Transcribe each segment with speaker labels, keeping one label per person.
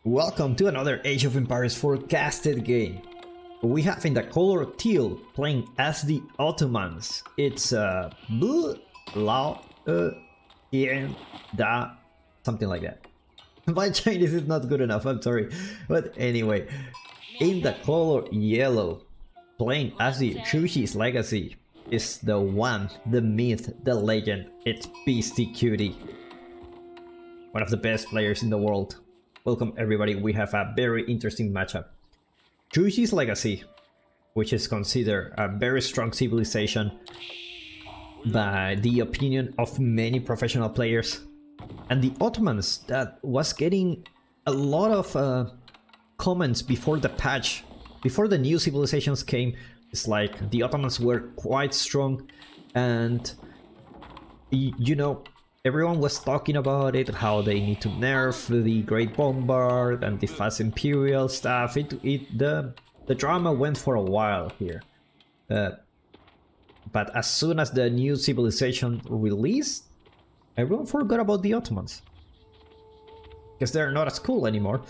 Speaker 1: Welcome to another Age of Empires forecasted game. We have in the color teal playing as the Ottomans. It's blue, lao, yen, da, something like that. My Chinese is not good enough, I'm sorry. But anyway, in the color yellow, playing as the Shushi's legacy is the one, the myth, the legend. It's Beastie Cutie. One of the best players in the world. Welcome everybody, we have a very interesting matchup. Shushi's legacy, which is considered a very strong civilization by the opinion of many professional players. And the Ottomans, that was getting a lot of comments before the patch, before the new civilizations came. It's like the Ottomans were quite strong, and you know, everyone was talking about it, how they need to nerf the Great Bombard and the fast Imperial stuff. The drama went for a while here. But as soon as the new civilization released, everyone forgot about the Ottomans. Because they're not as cool anymore.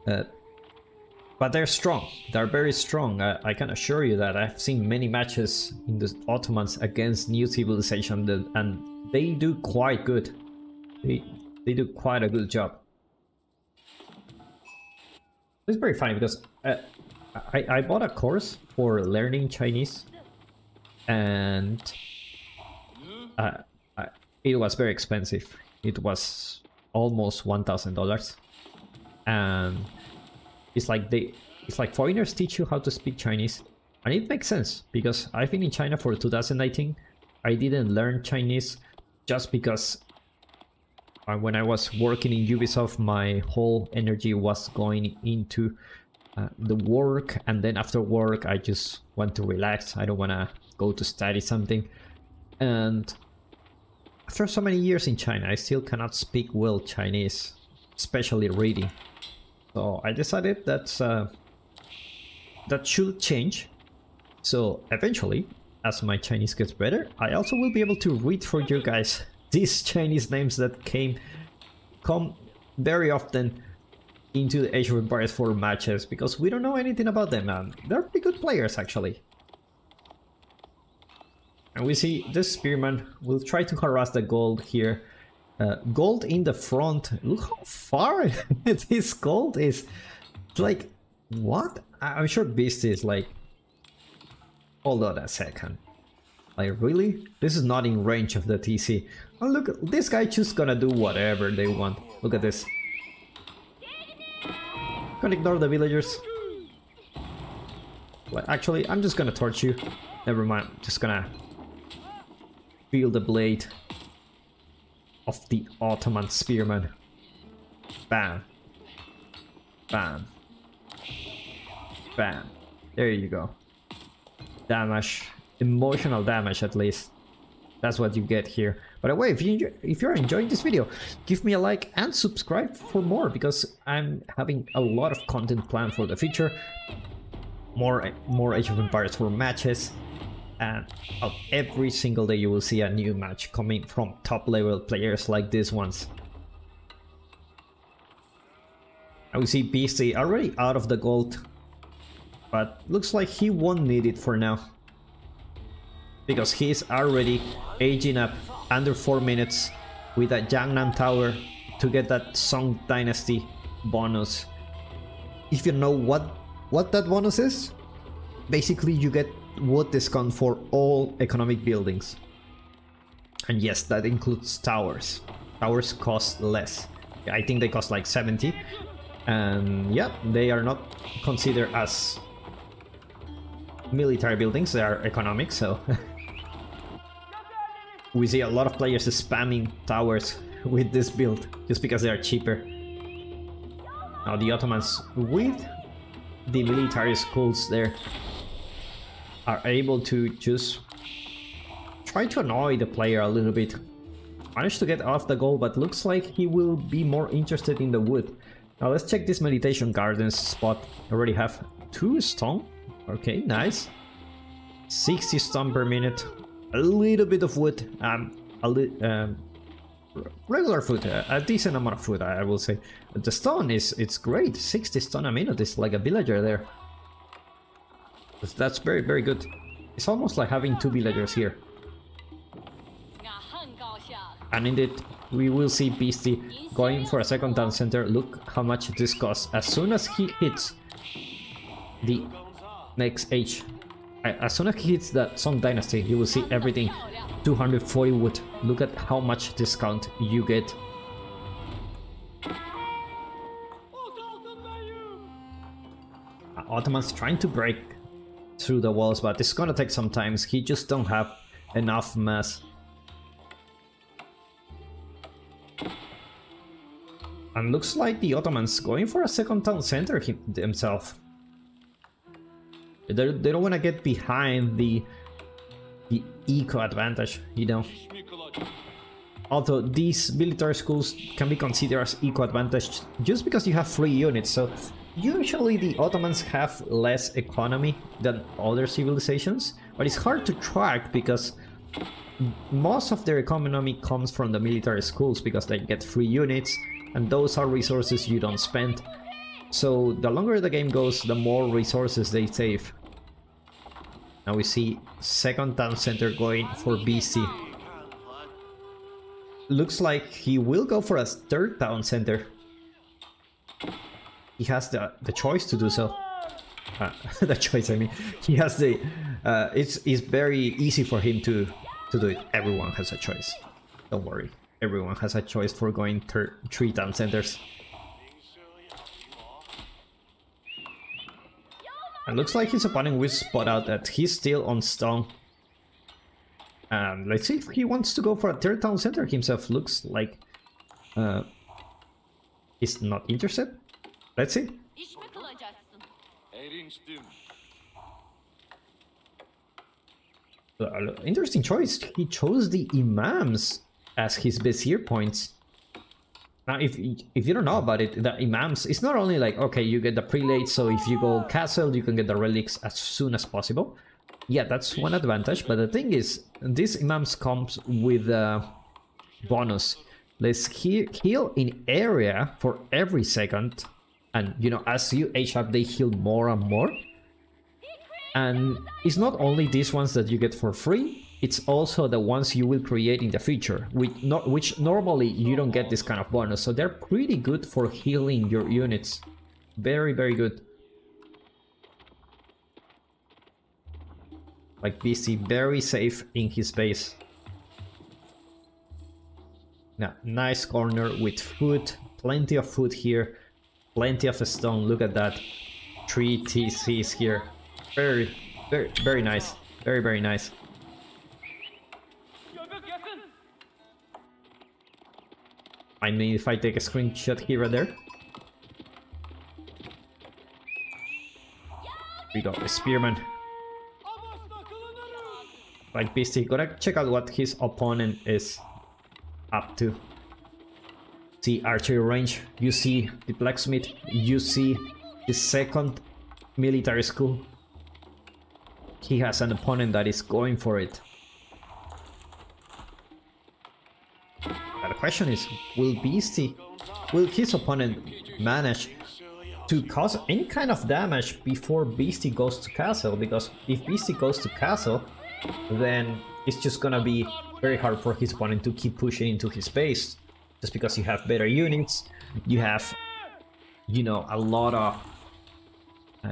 Speaker 1: But they're strong. They're very strong. I can assure you that I've seen many matches in the Ottomans against new civilization, and they do quite good. They do quite a good job. It's very funny because I bought a course for learning Chinese, and it was very expensive. It was almost $1,000, and it's like foreigners teach you how to speak Chinese, and it makes sense because I've been in China for 2019. I didn't learn Chinese just because when I was working in Ubisoft, my whole energy was going into the work, and then after work I just want to relax. I don't want to go to study something. And after so many years in China, I still cannot speak well Chinese, especially reading. So I decided that should change. So eventually, as my Chinese gets better, I also will be able to read for you guys these Chinese names that come very often into the Age of Empires 4 matches, because we don't know anything about them, and they're pretty good players actually. And we see this spearman will try to harass the gold here. Gold in the front. Look how far this gold is. It's like, what? I'm sure Beast is like, hold on a second. Like, really? This is not in range of the TC. Oh, look, this guy just gonna do whatever they want. Look at this. Gonna ignore the villagers. Well, actually, I'm just gonna torch you. Never mind, just gonna feel the blade of the Ottoman spearman. Bam. Bam. Bam. There you go. Damage. Emotional damage, at least. That's what you get here. By the way, if you're enjoying this video, give me a like and subscribe for more, because I'm having a lot of content planned for the future. More Age of Empires 4 matches, and every single day you will see a new match coming from top level players like these ones. And we see Beastie already out of the gold, but looks like he won't need it for now, because he's already aging up under 4 minutes with a Jiangnan Tower to get that Song Dynasty bonus. If you know what that bonus is, basically you get wood discount for all economic buildings. And yes, that includes towers. Towers cost less. I think they cost like 70. And yeah, they are not considered as military buildings, they are economic, so we see a lot of players spamming towers with this build just because they are cheaper. Now the Ottomans, with the military schools there, are able to just try to annoy the player a little bit. Managed to get off the goal, but looks like he will be more interested in the wood. Now let's check this meditation gardens spot. I already have 2 stone. Okay, nice. 60 stone per minute. A little bit of wood. regular food, a decent amount of food, I will say. The stone it's great. 60 stone a minute is like a villager there. That's very, very good. It's almost like having 2 villagers here. And indeed, we will see Beastie going for a second town center. Look how much this costs. As soon as he hits the next age, as soon as he hits that Song Dynasty, you will see everything 240 wood. Look at how much discount you get. Ottomans trying to break through the walls, but it's gonna take some time. He just don't have enough mass. And looks like the Ottomans going for a second town center themselves. They don't want to get behind the eco advantage, you know. Although these military schools can be considered as eco advantage just because you have free units, so usually the Ottomans have less economy than other civilizations, but it's hard to track because most of their economy comes from the military schools because they get free units, and those are resources you don't spend. So the longer the game goes, the more resources they save. Now we see second town center going for BC. Looks like he will go for a third town center. He has the choice to do so. The choice, I mean. He has the... it's very easy for him to do it. Everyone has a choice. Don't worry. Everyone has a choice for going 3 town centers. And looks like his opponent will spot out that he's still on stone. Let's see if he wants to go for a third town center himself. Looks like he's not interested. Let's see. Interesting choice. He chose the imams as his vizier points. Now, if you don't know about it, the imams, it's not only like, okay, you get the prelates, so if you go castle, you can get the relics as soon as possible. Yeah, that's one advantage, but the thing is, these imams comes with a bonus. Let's heal in area for every second, and you know, as you age up, they heal more and more. And it's not only these ones that you get for free, it's also the ones you will create in the future, which normally you don't get this kind of bonus, so they're pretty good for healing your units. Very, very good. Like BC, very safe in his base. Now, nice corner with food, plenty of food here, plenty of stone, look at that. 3 TCs here. Very, very, very nice. Very, very nice. I mean, if I take a screenshot here or there. We got the spearman. Like Beastie, gotta check out what his opponent is up to. See archery range, you see the blacksmith, you see the second military school. He has an opponent that is going for it. The question is, will his opponent manage to cause any kind of damage before Beastie goes to castle? Because if Beastie goes to castle, then it's just gonna be very hard for his opponent to keep pushing into his base. Just because you have better units, you have, you know, a lot of...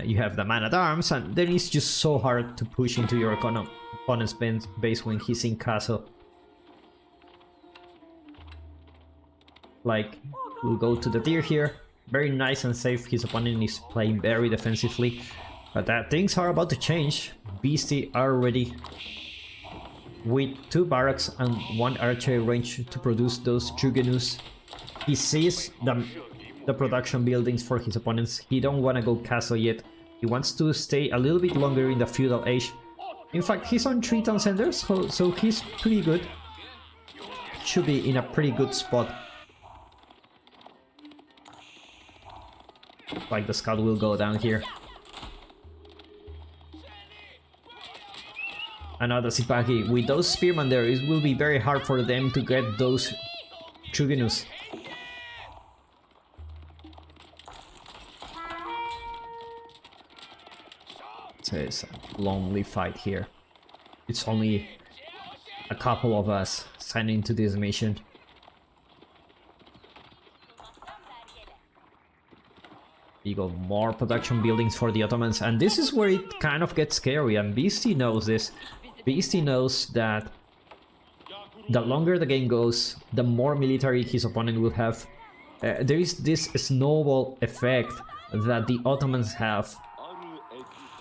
Speaker 1: you have the man-at-arms, and then it's just so hard to push into your opponent's base when he's in castle. Like, we'll go to the deer here. Very nice and safe. His opponent is playing very defensively. But things are about to change. Beastie are ready with 2 barracks and 1 archery range to produce those Jugenus. He sees the production buildings for his opponents. He don't want to go castle yet. He wants to stay a little bit longer in the feudal age. In fact, he's on 3 town centers, so he's pretty good. Should be in a pretty good spot. Like the scout will go down here. Another Sipagi. With those spearmen there, it will be very hard for them to get those Chuginus. It's a lonely fight here. It's only a couple of us signing to this mission. You got more production buildings for the Ottomans, and this is where it kind of gets scary, and Beastie knows this. Beastie knows that the longer the game goes, the more military his opponent will have. There is this snowball effect that the Ottomans have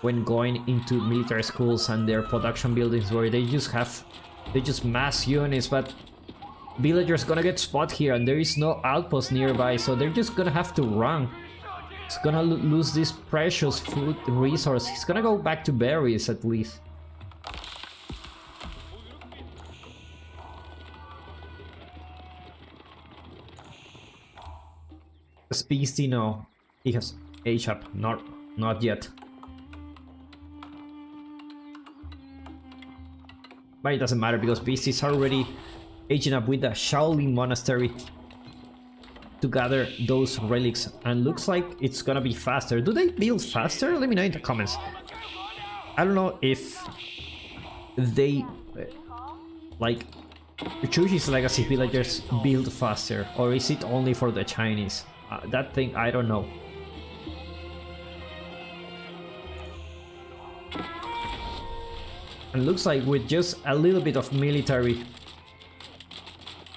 Speaker 1: when going into military schools and their production buildings, where they just mass units, but villagers gonna get spot here and there is no outpost nearby, so they're just gonna have to run. He's gonna lose this precious food resource. He's gonna go back to berries at least. Beastie, no, he has age up, not yet. But it doesn't matter because Beastie's already aging up with the Shaolin Monastery to gather those relics, and looks like it's gonna be faster. Do they build faster? Let me know in the comments. I don't know if they like Chushi's legacy villagers build faster, or is it only for the Chinese? That thing I don't know. And looks like with just a little bit of military,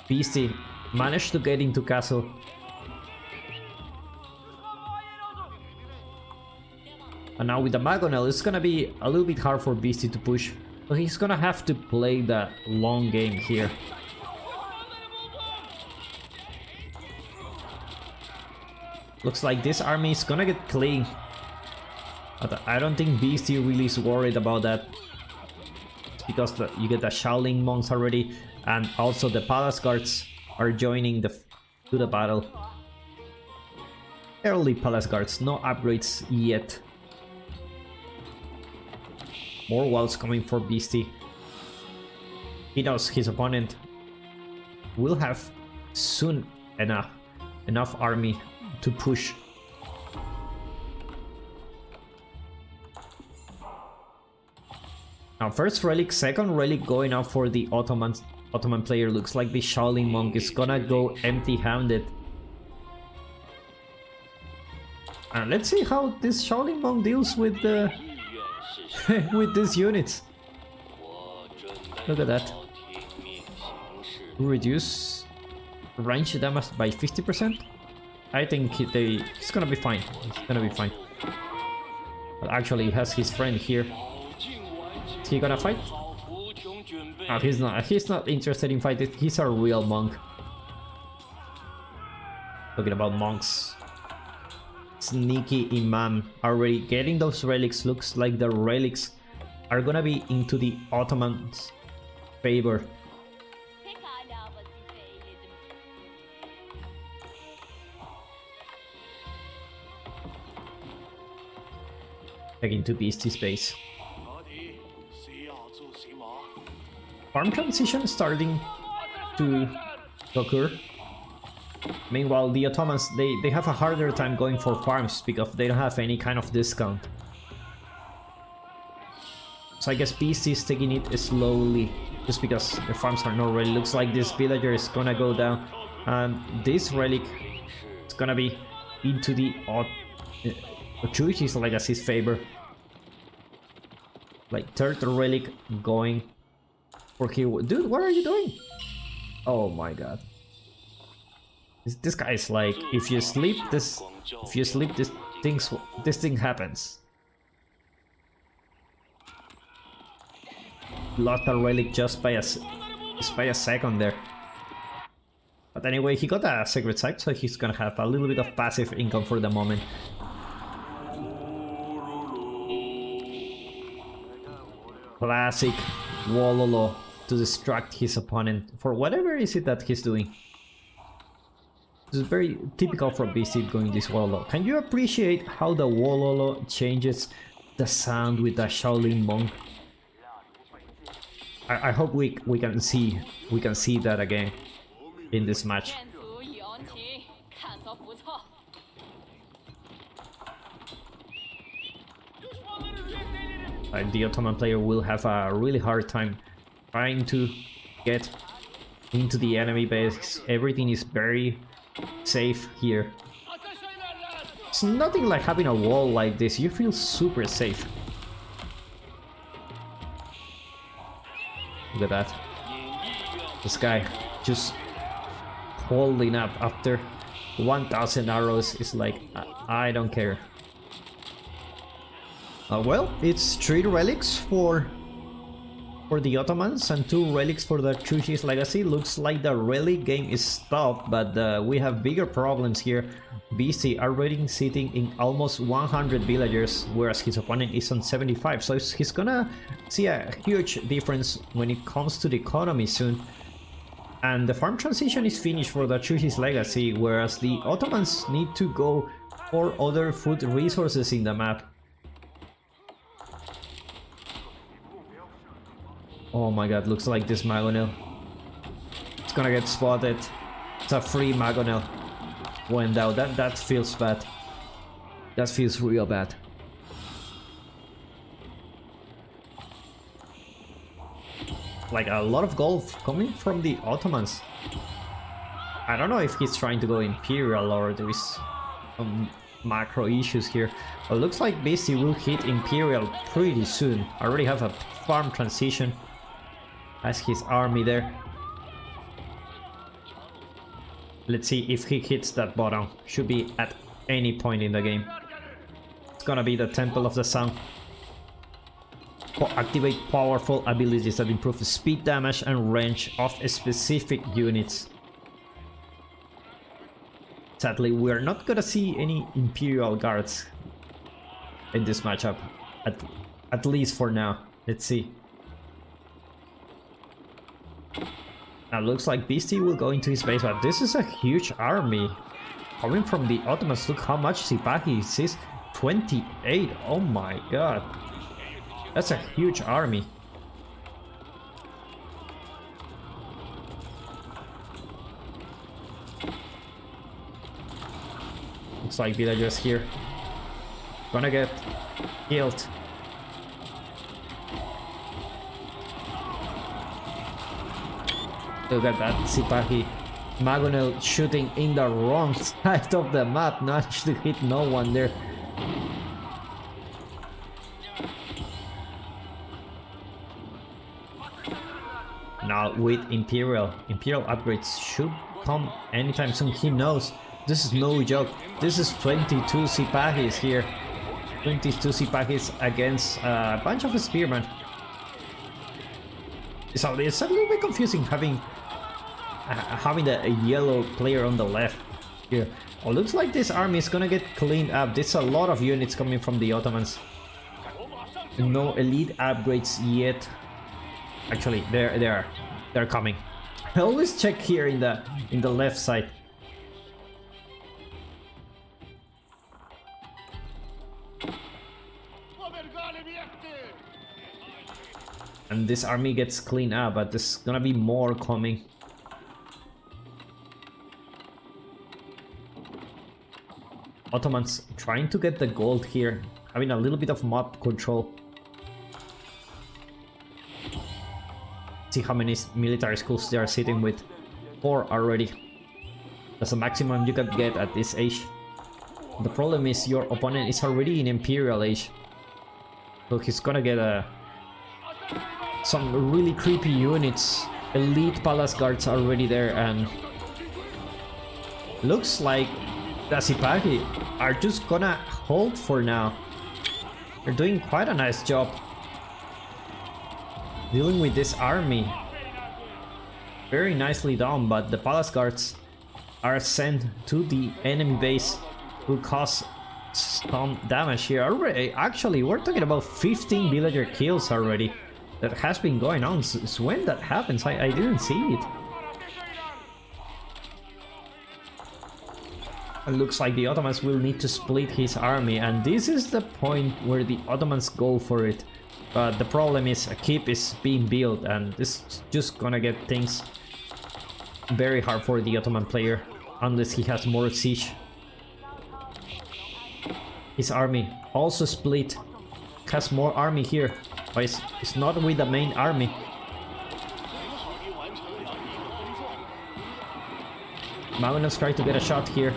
Speaker 1: Beastie managed to get into castle. And now with the Magonel, it's gonna be a little bit hard for Beastie to push, but he's gonna have to play the long game here. Looks like this army is gonna get clean, but I don't think Beastie really is worried about that. It's because you get the Shaolin monks already, and also the palace guards are joining to the battle. Early palace guards, no upgrades yet. More walls coming for Beastie. He knows his opponent will have soon enough army to push. Now first relic, second relic going out for the Ottoman player. Looks like the Shaolin monk is gonna go empty-handed. And let's see how this Shaolin monk deals with the with these units. Look at that. Reduce range damage by 50%. I think he's gonna be fine. He's gonna be fine. But actually, he has his friend here. Is he gonna fight? Oh, he's not. He's not interested in fighting. He's a real monk. Talking about monks. Sneaky Imam already getting those relics. Looks like the relics are gonna be into the Ottomans' favor. Back into Beastie space. Farm transition starting to occur. Meanwhile, the Ottomans, they have a harder time going for farms because they don't have any kind of discount. So I guess Beastie is taking it slowly just because the farms are not ready. Looks like this villager is gonna go down, and this relic is gonna be into the Chushi's legacy's favor. Like third relic going for here. Dude, what are you doing? Oh my god. This guy is like, if you sleep, this thing happens. Lost a relic just by a second there. But anyway, he got a secret site, so he's gonna have a little bit of passive income for the moment. Classic Wololo to distract his opponent for whatever is it that he's doing. This is very typical for Beastie going this Wololo. Can you appreciate how the Wololo changes the sound with the Shaolin monk? I hope we can see that again in this match. Like the Ottoman player will have a really hard time trying to get into the enemy base. Everything is very safe here. It's nothing like having a wall like this. You feel super safe. Look at that. This guy just holding up after 1000 arrows is like, I don't care. Well, it's 3 relics for the Ottomans and 2 relics for the Chushi's legacy. Looks like the relic game is stopped, but we have bigger problems here. BC already sitting in almost 100 villagers, whereas his opponent is on 75, so he's gonna see a huge difference when it comes to the economy soon. And the farm transition is finished for the Chushi's legacy, whereas the Ottomans need to go for other food resources in the map. Oh my god, looks like this Magonel. It's gonna get spotted. It's a free Magonel. Went out. That feels bad. That feels real bad. Like a lot of gold coming from the Ottomans. I don't know if he's trying to go Imperial or there is some macro issues here. But it looks like BC will hit Imperial pretty soon. I already have a farm transition. Has his army there. Let's see if he hits that bottom. Should be at any point in the game. It's gonna be the Temple of the Sun. Activate powerful abilities that improve speed, damage and range of specific units. Sadly, we are not gonna see any Imperial guards in this matchup. At least for now. Let's see. Now looks like Beastie will go into his base, but this is a huge army coming from the Ottomans. Look how much Sipaki sees. 28. Oh my god. That's a huge army. Looks like villagers here gonna get killed. Look at that, Sipahi. Magonel shooting in the wrong side of the map, not to hit no one there. Now with Imperial upgrades should come anytime soon. He knows this is no joke. This is 22 Sipahis here. 22 Sipahis against a bunch of spearmen. So it's a little bit confusing having a yellow player on the left here. Oh, looks like this army is gonna get cleaned up. There's a lot of units coming from the Ottomans. No elite upgrades yet. Actually, they're coming. I always check here in the left side. And this army gets cleaned up, but there's gonna be more coming. Ottomans trying to get the gold here, having a little bit of map control. See how many military schools they are sitting with. 4 already. That's the maximum you can get at this age. The problem is your opponent is already in Imperial age. So he's gonna get some really creepy units. Elite palace guards are already there, and looks like the Sipagi are just gonna hold for now. They're doing quite a nice job dealing with this army. Very nicely done, but the palace guards are sent to the enemy base, will cause some damage here already. Actually, we're talking about 15 villager kills already. That has been going on. So when that happens, I didn't see it. It looks like the Ottomans will need to split his army, and this is the point where the Ottomans go for it. But the problem is a keep is being built, and this is just gonna get things very hard for the Ottoman player unless he has more siege. His army also split. has more army here, but it's not with the main army. Magnus tried to get a shot here.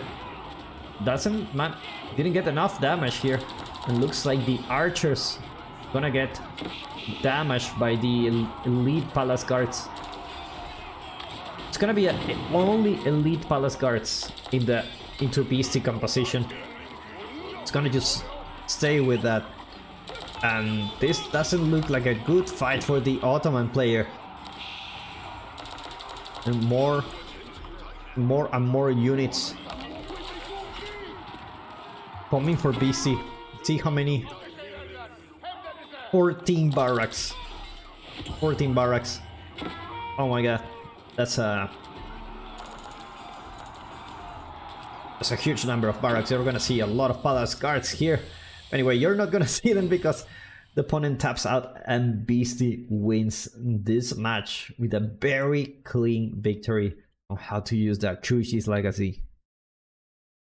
Speaker 1: Didn't get enough damage here. And looks like the archers gonna get damaged by the elite palace guards. It's gonna be only elite palace guards in the interbeastie composition. It's gonna just stay with that. And this doesn't look like a good fight for the Ottoman player. And more and more units coming for BC. See how many? 14 barracks. 14 barracks. Oh my god. That's a huge number of barracks. You're gonna see a lot of palace guards here. Anyway, you're not gonna see them because the opponent taps out and Beastie wins this match with a very clean victory on how to use that Chushi's Legacy.